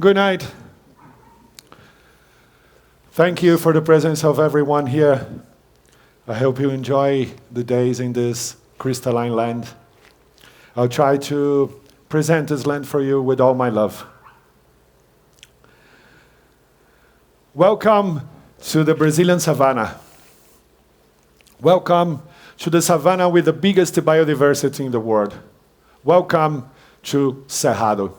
Good night. Thank you for the presence of everyone here. I hope you enjoy the days in this crystalline land. I'll try to present this land for you with all my love. Welcome to the Brazilian Savanna. Welcome to the Savanna with the biggest biodiversity in the world. Welcome to Cerrado.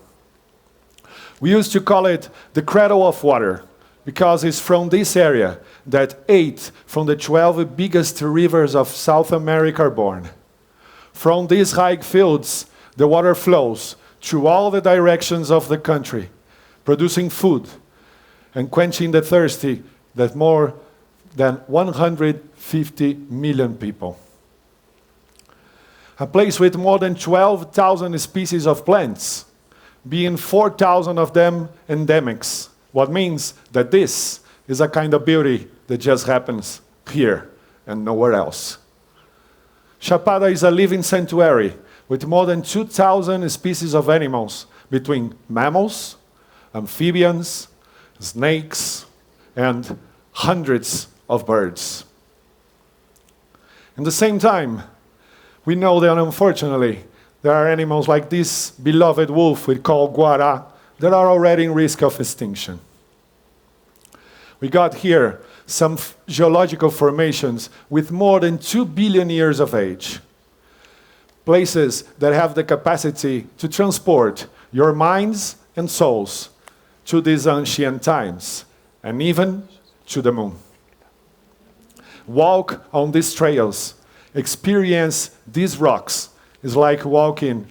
We used to call it the cradle of water because it's from this area that 8 from the 12 biggest rivers of South America are born. From these high fields, the water flows through all the directions of the country, producing food and quenching the thirsty that more than 150 million people. A place with more than 12,000 species of plants, being 4,000 of them endemics. What means that this is a kind of beauty that just happens here and nowhere else. Chapada is a living sanctuary with more than 2,000 species of animals, between mammals, amphibians, snakes, and hundreds of birds. At the same time, we know that unfortunately, there are animals like this beloved wolf we call guará that are already in risk of extinction. We got here some geological formations with more than 2 billion years of age. Places that have the capacity to transport your minds and souls to these ancient times, and even to the moon. Walk on these trails, experience these rocks, is like walking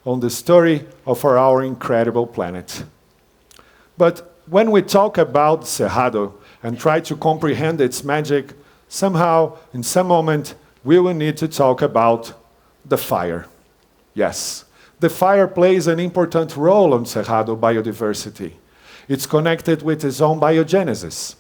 on the story of our incredible planet. But when we talk about Cerrado and try to comprehend its magic, somehow, in some moment, we will need to talk about the fire. Yes, the fire plays an important role on Cerrado biodiversity. It's connected with its own biogenesis.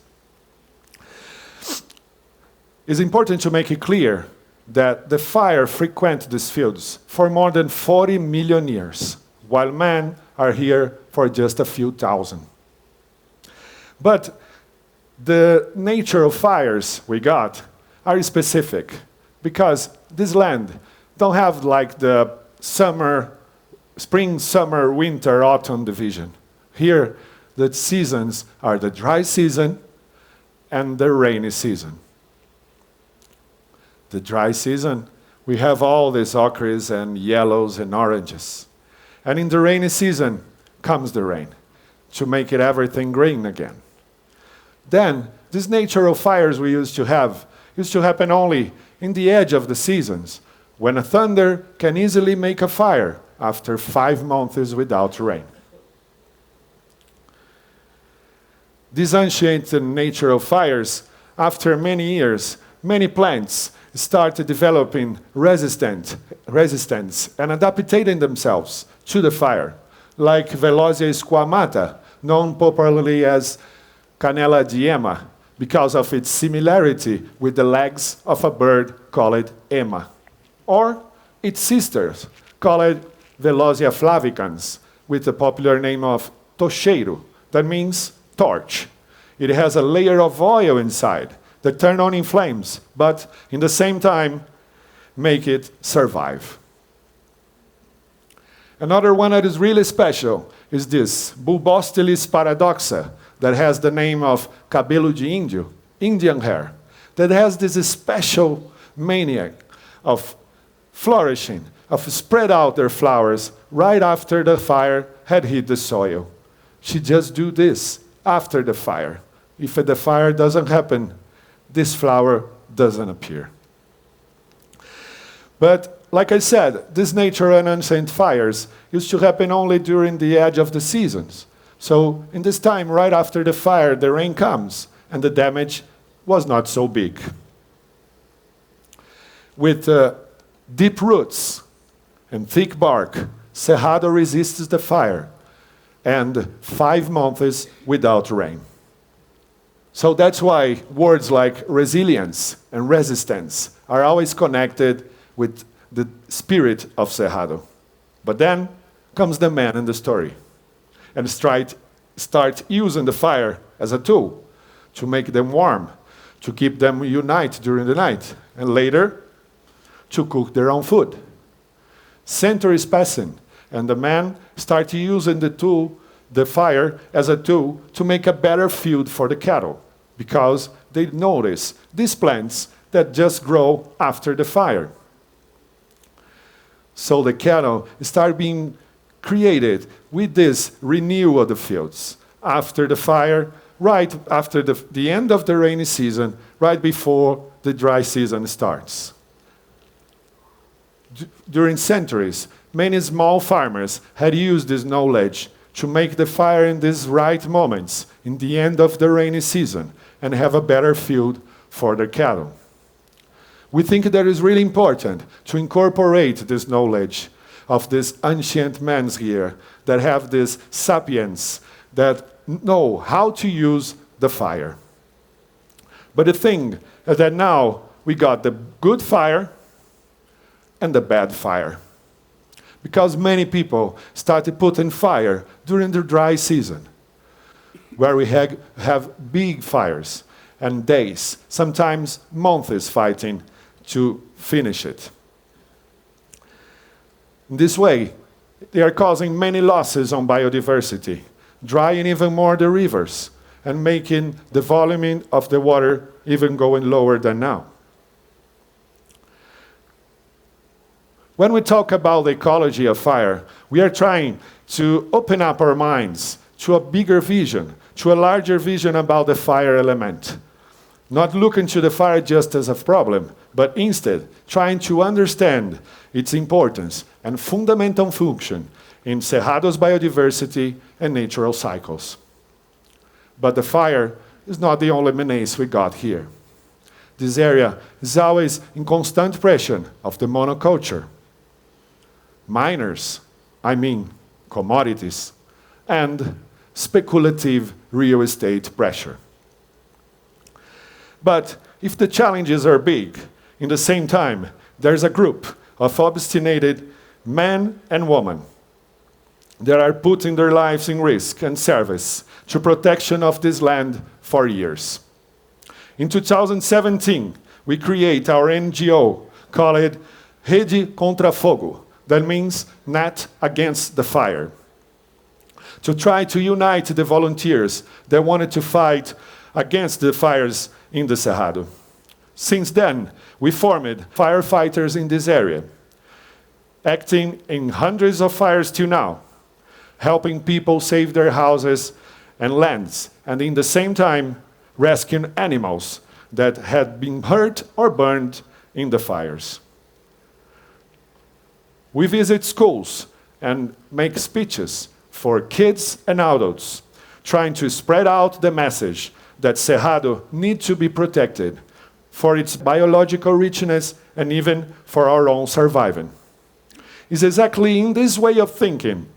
It's important to make it clear that the fire frequent these fields for more than 40 million years, while men are here for just a few thousand. But the nature of fires we got are specific, because this land don't have like the spring, summer, winter, autumn division. Here, the seasons are the dry season and the rainy season. The dry season, we have all these ochres and yellows and oranges. And in the rainy season comes the rain to make it everything green again. Then, this natural fires we used to have used to happen only in the edge of the seasons, when a thunder can easily make a fire after 5 months without rain. These ancient natural fires, after many years, many plants started developing resistance and adapting themselves to the fire, like Velosia squamata, known popularly as Canela diema, because of its similarity with the legs of a bird called ema, or its sisters, called Velosia flavicans, with the popular name of tocheiro, that means torch. It has a layer of oil inside that turn on in flames, but in the same time, make it survive. Another one that is really special is this Bulbostylis paradoxa, that has the name of cabelo de índio, Indian hair, that has this special mania of flourishing, of spread out their flowers right after the fire had hit the soil. She just do this after the fire. If the fire doesn't happen, this flower doesn't appear. But like I said, these natural and ancient fires used to happen only during the edge of the seasons. So in this time, right after the fire, the rain comes, and the damage was not so big. With deep roots and thick bark, Cerrado resists the fire, and 5 months without rain. So that's why words like resilience and resistance are always connected with the spirit of Cerrado. But then comes the man in the story and start using the fire as a tool to make them warm, to keep them united during the night, and later to cook their own food. Centuries passing, and the men start using the fire as a tool to make a better food for the cattle, because they notice these plants that just grow after the fire. So the cattle start being created with this renewal of the fields after the fire, right after the end of the rainy season, right before the dry season starts. During centuries, many small farmers had used this knowledge to make the fire in these right moments, in the end of the rainy season, and have a better field for their cattle. We think that it's really important to incorporate this knowledge of these ancient men here that have this sapience that know how to use the fire. But the thing is that now we got the good fire and the bad fire. Because many people started putting fire during the dry season, where we have big fires and days, sometimes months fighting to finish it. In this way, they are causing many losses on biodiversity, drying even more the rivers, and making the volume of the water even going lower than now. When we talk about the ecology of fire, we are trying to open up our minds to a bigger vision, to a larger vision about the fire element. Not looking to the fire just as a problem, but instead trying to understand its importance and fundamental function in Cerrado's biodiversity and natural cycles. But the fire is not the only menace we got here. This area is always in constant pressure of the monoculture. Miners, commodities, and speculative real estate pressure. But if the challenges are big, in the same time, there's a group of obstinate men and women that are putting their lives in risk and service to protection of this land for years. In 2017, we create our NGO called Rede Contra Fogo, that means net against the fire, to try to unite the volunteers that wanted to fight against the fires in the Cerrado. Since then, we formed firefighters in this area, acting in hundreds of fires till now, helping people save their houses and lands, and in the same time, rescuing animals that had been hurt or burned in the fires. We visit schools and make speeches for kids and adults, trying to spread out the message that Cerrado needs to be protected for its biological richness and even for our own surviving. It's exactly in this way of thinking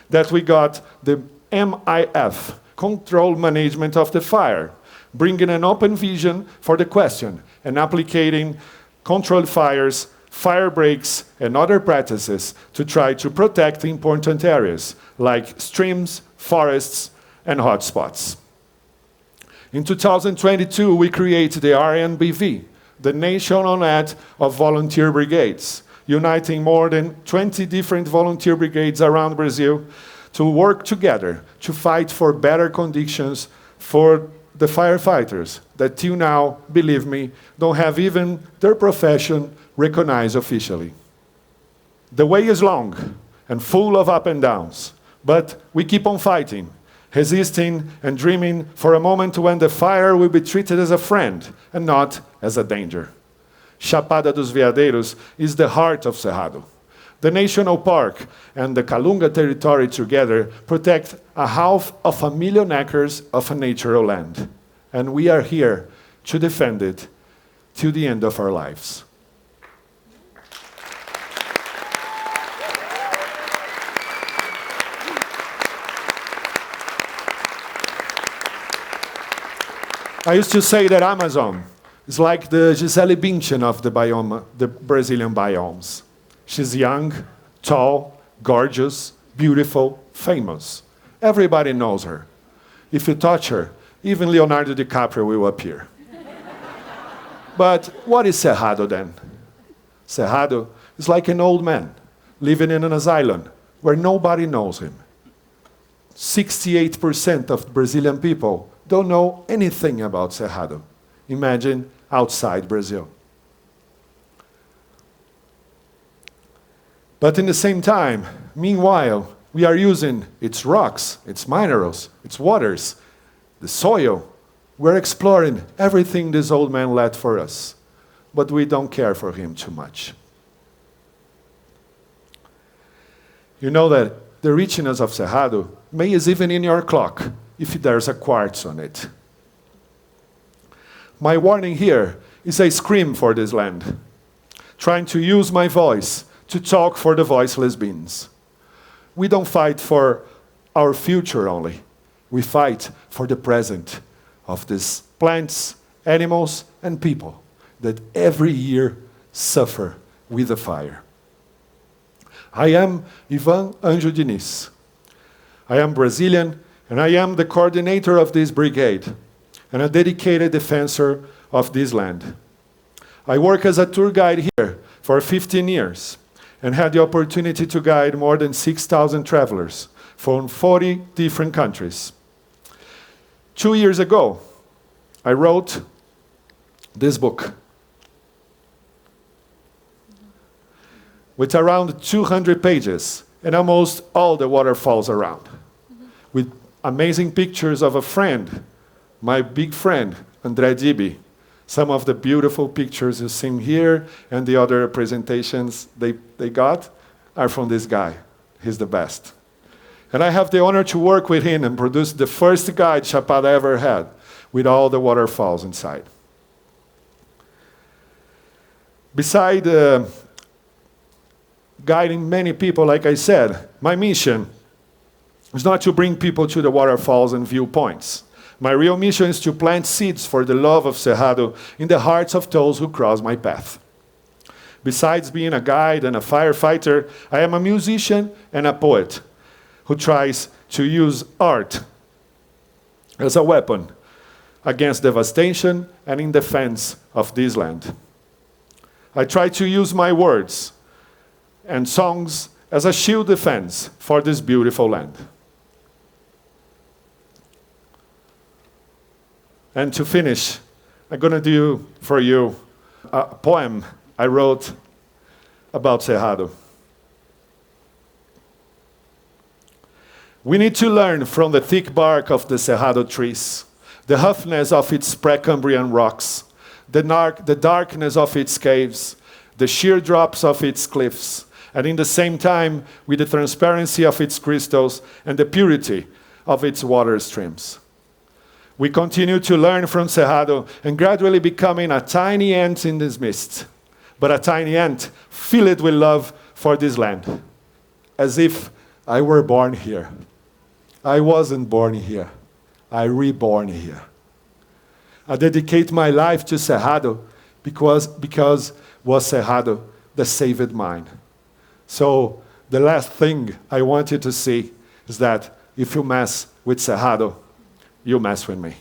that we got the MIF, Control Management of the Fire, bringing an open vision for the question and applying controlled fires, fire breaks, and other practices to try to protect important areas like streams, forests, and hotspots. In 2022, we created the RNBV, the National Net of Volunteer Brigades, uniting more than 20 different volunteer brigades around Brazil to work together to fight for better conditions for the firefighters that till now, believe me, don't have even their profession recognized officially. The way is long and full of ups and downs, but we keep on fighting, resisting and dreaming for a moment when the fire will be treated as a friend and not as a danger. Chapada dos Veadeiros is the heart of Cerrado. The National Park and the Calunga territory together protect a half of a million acres of a natural land. And we are here to defend it till the end of our lives. I used to say that Amazon is like the Gisele Bündchen of the biome, the Brazilian biomes. She's young, tall, gorgeous, beautiful, famous. Everybody knows her. If you touch her, even Leonardo DiCaprio will appear. But what is Cerrado then? Cerrado is like an old man living in an asylum where nobody knows him. 68% of Brazilian people don't know anything about Cerrado. Imagine outside Brazil. But in the same time, meanwhile, we are using its rocks, its minerals, its waters, the soil. We're exploring everything this old man left for us, but we don't care for him too much. You know that the richness of Cerrado is even in your clock if there's a quartz on it. My warning here is a scream for this land, trying to use my voice to talk for the voiceless beings. We don't fight for our future only. We fight for the present of these plants, animals, and people that every year suffer with the fire. I am Ivan Anjo. I am Brazilian, and I am the coordinator of this brigade and a dedicated defensor of this land. I work as a tour guide here for 15 years and had the opportunity to guide more than 6,000 travelers from 40 different countries. 2 years ago, I wrote this book with around 200 pages and almost all the waterfalls around, with amazing pictures of a friend, my big friend, André Dibi. Some of the beautiful pictures you see here and the other presentations they got are from this guy. He's the best. And I have the honor to work with him and produce the first guide Chapada ever had, with all the waterfalls inside. Beside guiding many people, like I said, my mission is not to bring people to the waterfalls and viewpoints. My real mission is to plant seeds for the love of Cerrado in the hearts of those who cross my path. Besides being a guide and a firefighter, I am a musician and a poet who tries to use art as a weapon against devastation and in defense of this land. I try to use my words and songs as a shield defense for this beautiful land. And to finish, I'm going to do for you a poem I wrote about Cerrado. We need to learn from the thick bark of the Cerrado trees, the roughness of its Precambrian rocks, the darkness of its caves, the sheer drops of its cliffs, and in the same time with the transparency of its crystals and the purity of its water streams. We continue to learn from Cerrado and gradually becoming a tiny ant in this mist, but a tiny ant filled with love for this land, as if I were born here. I wasn't born here. I reborn here. I dedicate my life to Cerrado because was Cerrado that saved mine. So the last thing I want you to see is that if you mess with Cerrado, you mess with me.